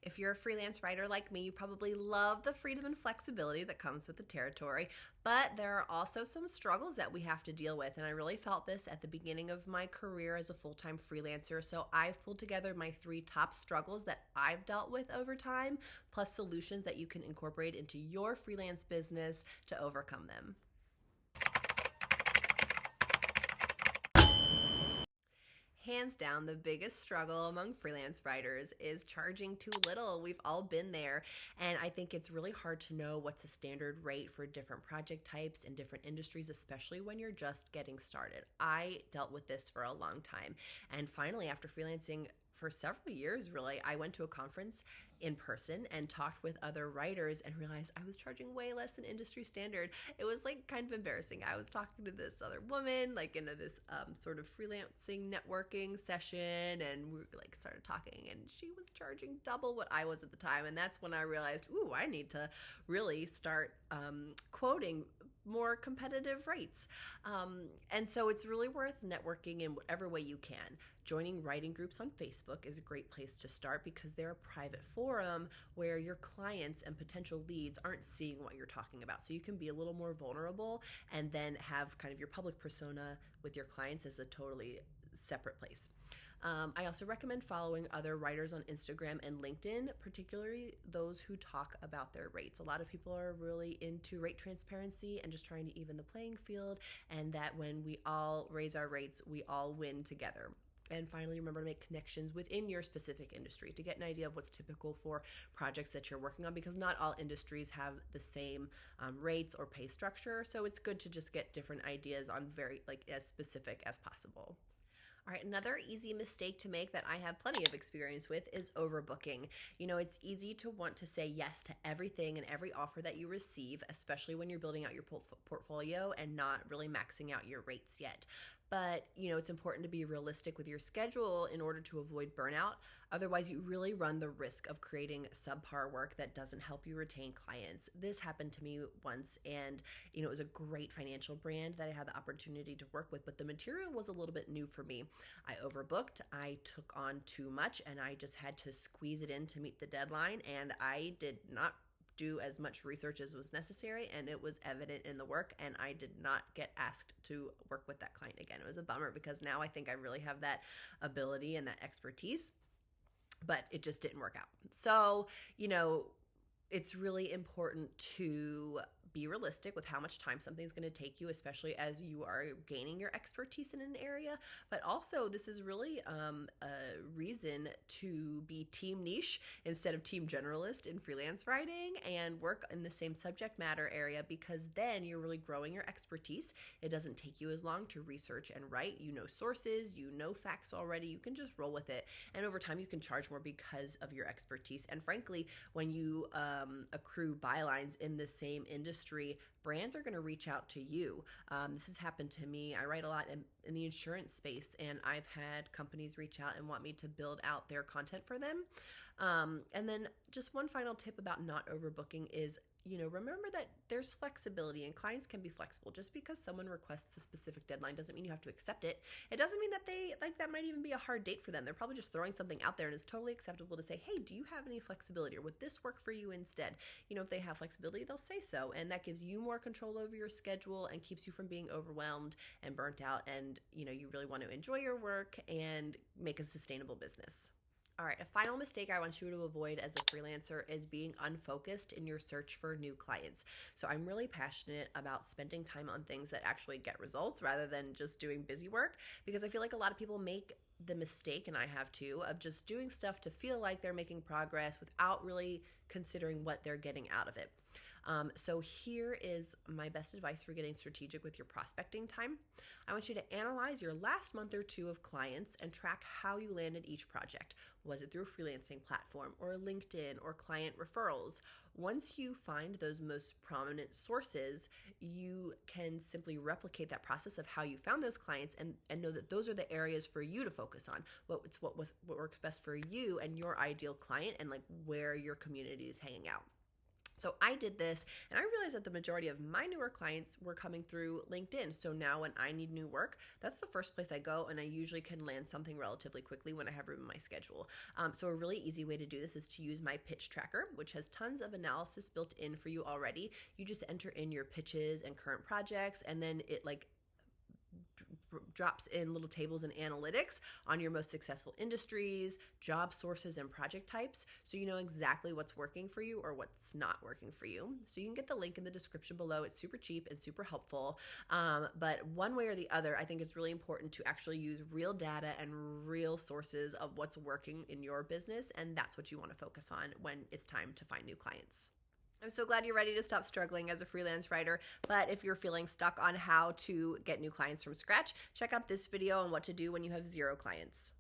If you're a freelance writer like me, you probably love the freedom and flexibility that comes with the territory, but there are also some struggles that we have to deal with. And I really felt this at the beginning of my career as a full-time freelancer. So I've pulled together my 3 top struggles that I've dealt with over time, plus solutions that you can incorporate into your freelance business to overcome them. Hands down, the biggest struggle among freelance writers is charging too little. We've all been there, and I think it's really hard to know what's a standard rate for different project types and different industries, especially when you're just getting started. I dealt with this for a long time, and finally, after freelancing for several years, really, I went to a conference in person and talked with other writers and realized I was charging way less than industry standard. It was like kind of embarrassing. I was talking to this other woman, like in this sort of freelancing networking session, and we like started talking, and she was charging double what I was at the time. And that's when I realized, ooh, I need to really start quoting more competitive rates. And so it's really worth networking in whatever way you can. Joining writing groups on Facebook is a great place to start because they're a private forum where your clients and potential leads aren't seeing what you're talking about. So you can be a little more vulnerable and then have kind of your public persona with your clients as a totally separate place. I also recommend following other writers on Instagram and LinkedIn, particularly those who talk about their rates. A lot of people are really into rate transparency and just trying to even the playing field, and that when we all raise our rates, we all win together. And finally, remember to make connections within your specific industry to get an idea of what's typical for projects that you're working on, because not all industries have the same rates or pay structure. So it's good to just get different ideas on very like as specific as possible. All right, another easy mistake to make that I have plenty of experience with is overbooking. You know, it's easy to want to say yes to everything and every offer that you receive, especially when you're building out your portfolio and not really maxing out your rates yet. But, you know, it's important to be realistic with your schedule in order to avoid burnout. Otherwise, you really run the risk of creating subpar work that doesn't help you retain clients. This happened to me once, and, you know, it was a great financial brand that I had the opportunity to work with, but the material was a little bit new for me. I overbooked, I took on too much, and I just had to squeeze it in to meet the deadline, and I did not do as much research as was necessary, and it was evident in the work, and I did not get asked to work with that client again. It was a bummer because now I think I really have that ability and that expertise, but it just didn't work out. So, you know, it's really important to be realistic with how much time something's going to take you, especially as you are gaining your expertise in an area. But also, this is really a reason to be team niche instead of team generalist in freelance writing and work in the same subject matter area, because then you're really growing your expertise. It doesn't take you as long to research and write. You know sources, you know facts already. You can just roll with it. And over time, you can charge more because of your expertise. And frankly, when you accrue bylines in the same industry, brands are going to reach out to you. This has happened to me. I write a lot in the insurance space, and I've had companies reach out and want me to build out their content for them. And then just one final tip about not overbooking is, you know, remember that there's flexibility and clients can be flexible. Just because someone requests a specific deadline doesn't mean you have to accept it. It doesn't mean that they like that might even be a hard date for them. They're probably just throwing something out there, and it's totally acceptable to say, hey, do you have any flexibility, or would this work for you instead? You know, if they have flexibility, they'll say so, and that gives you more control over your schedule and keeps you from being overwhelmed and burnt out. And, you know, you really want to enjoy your work and make a sustainable business. All right, a final mistake I want you to avoid as a freelancer is being unfocused in your search for new clients. So I'm really passionate about spending time on things that actually get results rather than just doing busy work, because I feel like a lot of people make the mistake, and I have too, of just doing stuff to feel like they're making progress without really considering what they're getting out of it. So here is my best advice for getting strategic with your prospecting time. I want you to analyze your last month or two of clients and track how you landed each project. Was it through a freelancing platform or LinkedIn or client referrals? Once you find those most prominent sources, you can simply replicate that process of how you found those clients, and know that those are the areas for you to focus on. What works best for you and your ideal client, and like where your community is hanging out. So I did this, and I realized that the majority of my newer clients were coming through LinkedIn. So now when I need new work, that's the first place I go, and I usually can land something relatively quickly when I have room in my schedule. So a really easy way to do this is to use my pitch tracker, which has tons of analysis built in for you already. You just enter in your pitches and current projects, and then it drops in little tables and analytics on your most successful industries, job sources, and project types, so you know exactly what's working for you or what's not working for you. So you can get the link in the description below. It's super cheap and super helpful. But one way or the other, I think it's really important to actually use real data and real sources of what's working in your business, and that's what you want to focus on when it's time to find new clients. I'm so glad you're ready to stop struggling as a freelance writer, but if you're feeling stuck on how to get new clients from scratch, check out this video on what to do when you have 0 clients.